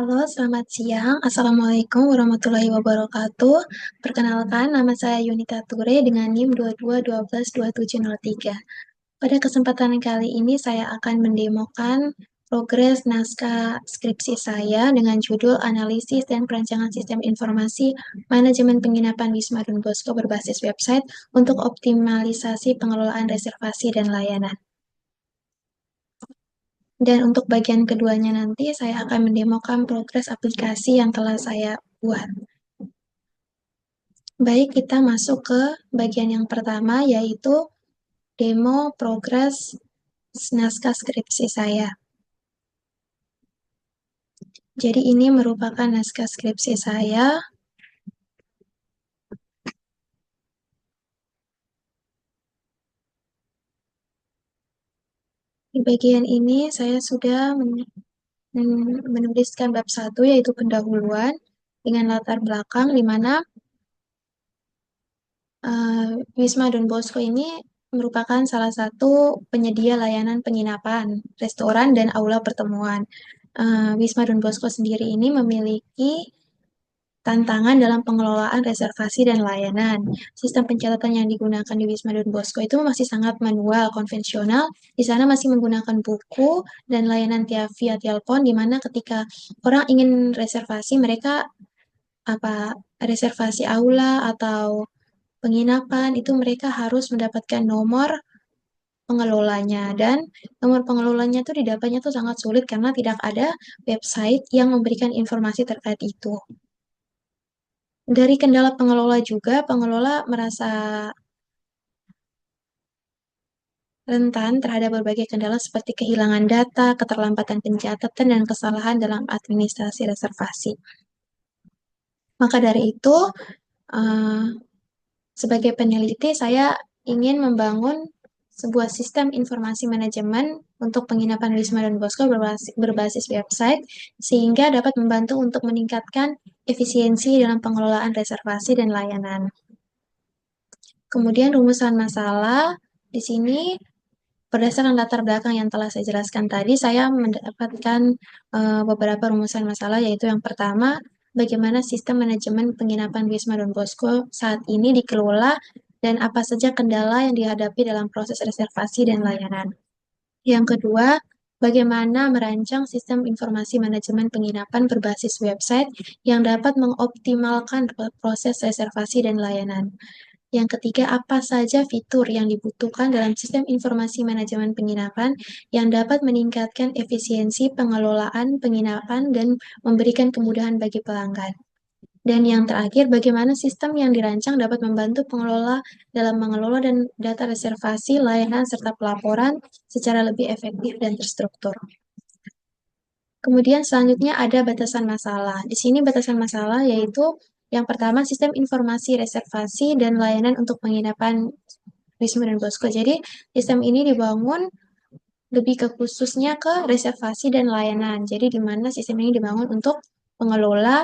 Halo, selamat siang. Assalamualaikum warahmatullahi wabarakatuh. Perkenalkan, nama saya Yunita Ture dengan NIM 22122703. Pada kesempatan kali ini saya akan mendemokan progres naskah skripsi saya dengan judul Analisis dan Perancangan Sistem Informasi Manajemen Penginapan Wisma Don Bosco berbasis website untuk optimalisasi pengelolaan reservasi dan layanan. Dan untuk bagian keduanya nanti saya akan mendemokan progres aplikasi yang telah saya buat. Baik, kita masuk ke bagian yang pertama, yaitu demo progres naskah skripsi saya. Jadi ini merupakan naskah skripsi saya. Di bagian ini saya sudah menuliskan bab 1, yaitu pendahuluan, dengan latar belakang di mana Wisma Don Bosco ini merupakan salah satu penyedia layanan penginapan, restoran, dan aula pertemuan. Wisma Don Bosco sendiri ini memiliki tantangan dalam pengelolaan reservasi dan layanan. Sistem pencatatan yang digunakan di Wisma Don Bosco itu masih sangat manual, konvensional. Di sana masih menggunakan buku dan layanan via telepon, di mana ketika orang ingin reservasi, mereka reservasi aula atau penginapan itu mereka harus mendapatkan nomor pengelolanya, dan nomor pengelolanya itu didapatnya tuh sangat sulit karena tidak ada website yang memberikan informasi terkait itu. Dari kendala pengelola juga, pengelola merasa rentan terhadap berbagai kendala seperti kehilangan data, keterlambatan pencatatan, dan kesalahan dalam administrasi reservasi. Maka dari itu, eh, sebagai peneliti, saya ingin membangun sebuah sistem informasi manajemen untuk penginapan Wisma Don Bosco berbasis website, sehingga dapat membantu untuk meningkatkan efisiensi dalam pengelolaan reservasi dan layanan. Kemudian rumusan masalah, di sini berdasarkan latar belakang yang telah saya jelaskan tadi, saya mendapatkan beberapa rumusan masalah, yaitu yang pertama, bagaimana sistem manajemen penginapan Wisma Don Bosco saat ini dikelola dan apa saja kendala yang dihadapi dalam proses reservasi dan layanan. Yang kedua, bagaimana merancang sistem informasi manajemen penginapan berbasis website yang dapat mengoptimalkan proses reservasi dan layanan. Yang ketiga, apa saja fitur yang dibutuhkan dalam sistem informasi manajemen penginapan yang dapat meningkatkan efisiensi pengelolaan penginapan dan memberikan kemudahan bagi pelanggan. Dan yang terakhir, bagaimana sistem yang dirancang dapat membantu pengelola dalam mengelola dan data reservasi, layanan, serta pelaporan secara lebih efektif dan terstruktur. Kemudian selanjutnya ada batasan masalah. Di sini batasan masalah yaitu yang pertama, sistem informasi reservasi dan layanan untuk penginapan Wisma dan Bosco. Jadi, sistem ini dibangun lebih ke khususnya ke reservasi dan layanan. Jadi, di mana sistem ini dibangun untuk pengelola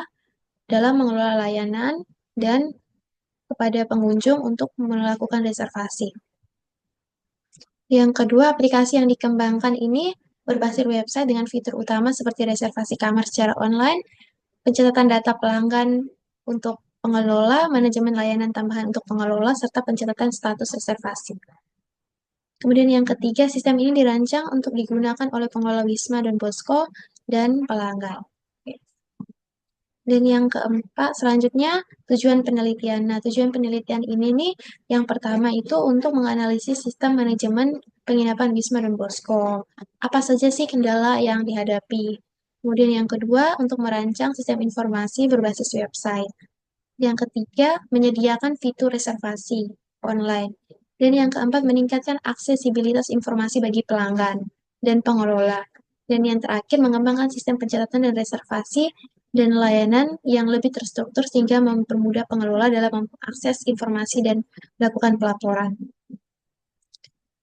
dalam mengelola layanan dan kepada pengunjung untuk melakukan reservasi. Yang kedua, aplikasi yang dikembangkan ini berbasis website dengan fitur utama seperti reservasi kamar secara online, pencatatan data pelanggan untuk pengelola, manajemen layanan tambahan untuk pengelola, serta pencatatan status reservasi. Kemudian yang ketiga, sistem ini dirancang untuk digunakan oleh pengelola Wisma Don Bosco dan pelanggan. Dan yang keempat, selanjutnya tujuan penelitian. Nah, tujuan penelitian ini nih, yang pertama itu untuk menganalisis sistem manajemen penginapan Wisma Don Bosco. Apa saja sih kendala yang dihadapi? Kemudian yang kedua, untuk merancang sistem informasi berbasis website. Yang ketiga, menyediakan fitur reservasi online. Dan yang keempat, meningkatkan aksesibilitas informasi bagi pelanggan dan pengelola. Dan yang terakhir, mengembangkan sistem pencatatan dan reservasi dan layanan yang lebih terstruktur sehingga mempermudah pengelola dalam mengakses informasi dan melakukan pelaporan.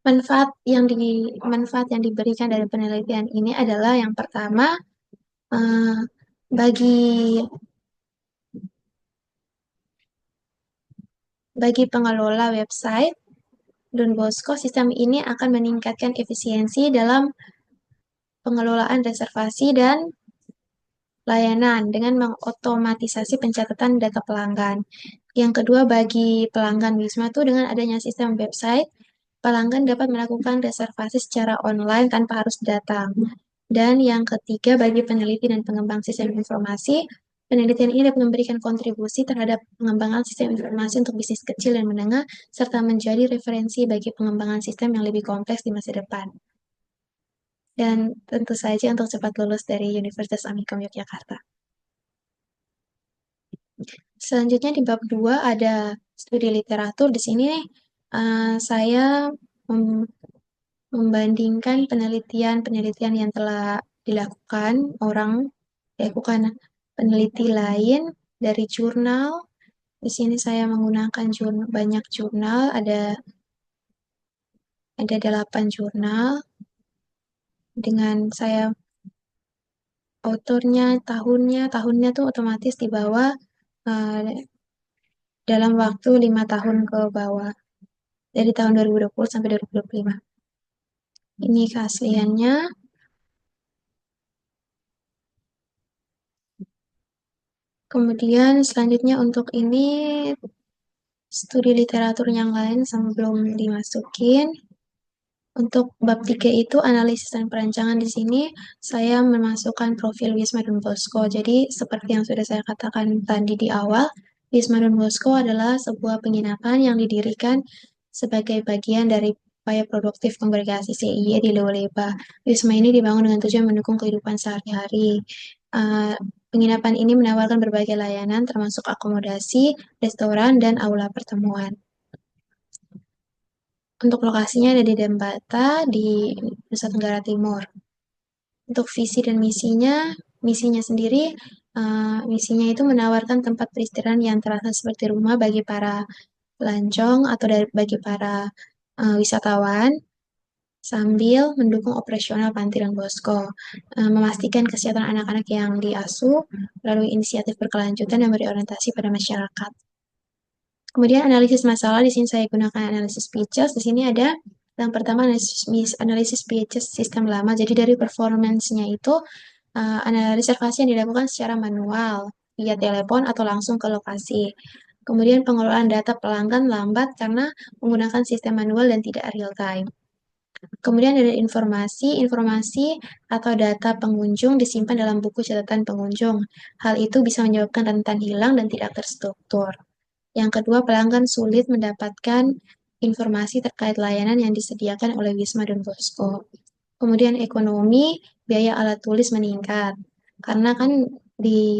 Manfaat yang diberikan dari penelitian ini adalah yang pertama, bagi pengelola website Don Bosco, sistem ini akan meningkatkan efisiensi dalam pengelolaan reservasi dan layanan dengan mengotomatisasi pencatatan data pelanggan. Yang kedua, bagi pelanggan Wisma itu dengan adanya sistem website, pelanggan dapat melakukan reservasi secara online tanpa harus datang. Dan yang ketiga, bagi peneliti dan pengembang sistem informasi, penelitian ini dapat memberikan kontribusi terhadap pengembangan sistem informasi untuk bisnis kecil dan menengah, serta menjadi referensi bagi pengembangan sistem yang lebih kompleks di masa depan. Dan tentu saja untuk cepat lulus dari Universitas Amikom Yogyakarta. Selanjutnya di bab 2 ada studi literatur. Di sini saya membandingkan penelitian-penelitian yang telah dilakukan dilakukan peneliti lain dari jurnal. Di sini saya menggunakan banyak jurnal, ada 8 jurnal dengan saya autornya, tahunnya tuh otomatis di bawah dalam waktu 5 tahun ke bawah, dari tahun 2020 sampai 2025. Ini keasliannya. Kemudian selanjutnya untuk ini studi literatur yang lain sebelum dimasukin. Untuk bab 3 itu analisis dan perancangan. Di sini saya memasukkan profil Wisma Don Bosco. Jadi seperti yang sudah saya katakan tadi di awal, Wisma Don Bosco adalah sebuah penginapan yang didirikan sebagai bagian dari upaya produktif kongregasi CIY di Lewoleba. Wisma ini dibangun dengan tujuan mendukung kehidupan sehari-hari. Penginapan ini menawarkan berbagai layanan termasuk akomodasi, restoran, dan aula pertemuan. Untuk lokasinya ada di Dembata, di Nusa Tenggara Timur. Untuk visi dan misinya sendiri, misinya itu menawarkan tempat peristirahatan yang terasa seperti rumah bagi para pelancong atau bagi para wisatawan, sambil mendukung operasional Panti Don Bosco, memastikan kesehatan anak-anak yang diasuh melalui inisiatif berkelanjutan yang berorientasi pada masyarakat. Kemudian analisis masalah, di sini saya gunakan analisis pitches. Di sini ada yang pertama analisis pitches sistem lama. Jadi dari performance-nya itu reservasi yang dilakukan secara manual via telepon atau langsung ke lokasi. Kemudian pengelolaan data pelanggan lambat karena menggunakan sistem manual dan tidak real time. Kemudian ada informasi atau data pengunjung disimpan dalam buku catatan pengunjung. Hal itu bisa menyebabkan rentan hilang dan tidak terstruktur. Yang kedua, pelanggan sulit mendapatkan informasi terkait layanan yang disediakan oleh Wisma Don Bosco. Kemudian ekonomi, biaya alat tulis meningkat. Karena kan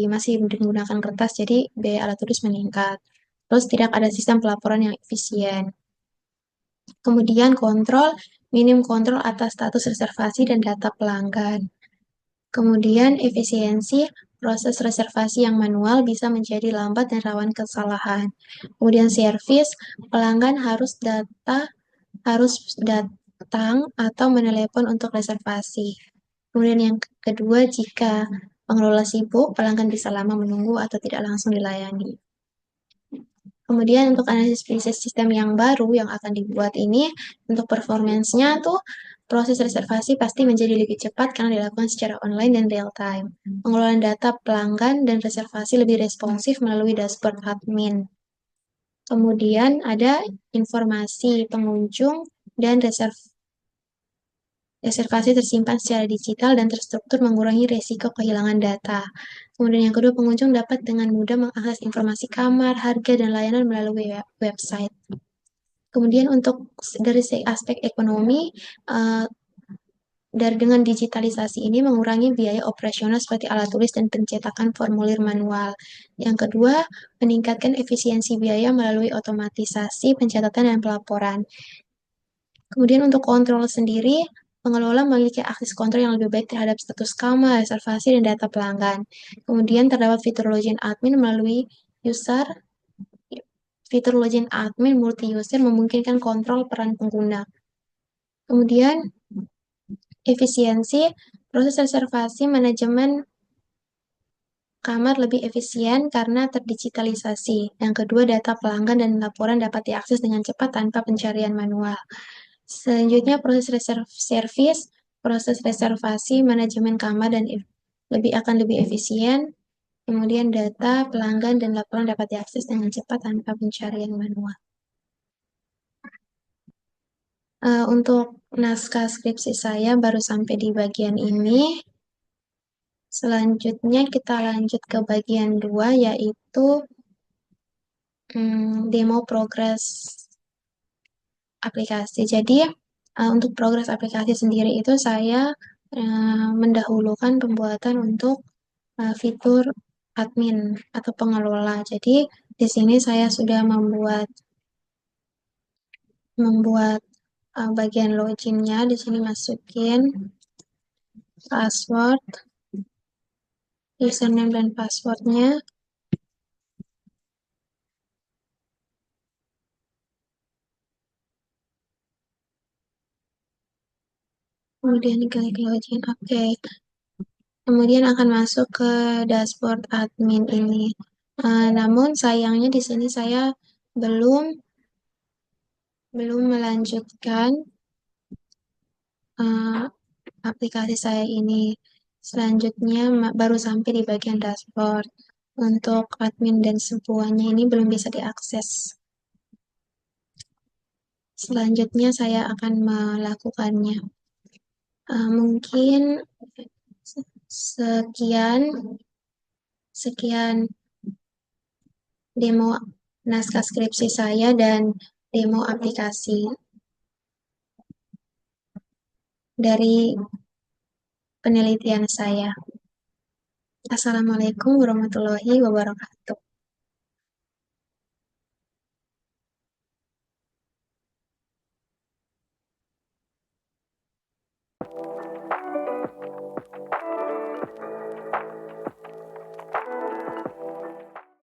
masih menggunakan kertas, jadi biaya alat tulis meningkat. Terus tidak ada sistem pelaporan yang efisien. Kemudian minim kontrol atas status reservasi dan data pelanggan. Kemudian efisiensi, proses reservasi yang manual bisa menjadi lambat dan rawan kesalahan. Kemudian service, pelanggan harus datang atau menelepon untuk reservasi. Kemudian yang kedua, jika pengelola sibuk, pelanggan bisa lama menunggu atau tidak langsung dilayani. Kemudian untuk analisis bisnis sistem yang baru yang akan dibuat ini, untuk performance-nya tuh proses reservasi pasti menjadi lebih cepat karena dilakukan secara online dan real time. Pengelolaan data pelanggan dan reservasi lebih responsif melalui dashboard admin. Kemudian ada informasi pengunjung dan reservasi tersimpan secara digital dan terstruktur mengurangi resiko kehilangan data. Kemudian yang kedua, pengunjung dapat dengan mudah mengakses informasi kamar, harga, dan layanan melalui website. Kemudian untuk dari aspek ekonomi, dengan digitalisasi ini mengurangi biaya operasional seperti alat tulis dan pencetakan formulir manual. Yang kedua, meningkatkan efisiensi biaya melalui otomatisasi pencatatan dan pelaporan. Kemudian untuk kontrol sendiri, pengelola memiliki akses kontrol yang lebih baik terhadap status kamar, reservasi, dan data pelanggan. Kemudian terdapat fitur login admin fitur login admin multi-user memungkinkan kontrol peran pengguna. Kemudian efisiensi, proses reservasi manajemen kamar lebih efisien karena terdigitalisasi. Yang kedua, data pelanggan dan laporan dapat diakses dengan cepat tanpa pencarian manual. Selanjutnya, proses reservasi, manajemen kamar, dan lebih efisien. Kemudian data, pelanggan, dan laporan dapat diakses dengan cepat tanpa pencarian manual. Untuk naskah skripsi saya baru sampai di bagian ini. Selanjutnya kita lanjut ke bagian 2, yaitu demo progres aplikasi. Jadi, untuk progres aplikasi sendiri itu saya mendahulukan pembuatan untuk fitur admin atau pengelola. Jadi, di sini saya sudah membuat bagian loginnya. Di sini masukin password, username dan passwordnya. Kemudian klik login, oke. Kemudian akan masuk ke dashboard admin ini. Namun sayangnya di sini saya belum melanjutkan uh, aplikasi saya ini. Selanjutnya baru sampai di bagian dashboard. Untuk admin dan semuanya ini belum bisa diakses. Selanjutnya saya akan melakukannya. Mungkin sekian sekian demo naskah skripsi saya dan demo aplikasi dari penelitian saya. Assalamualaikum warahmatullahi wabarakatuh.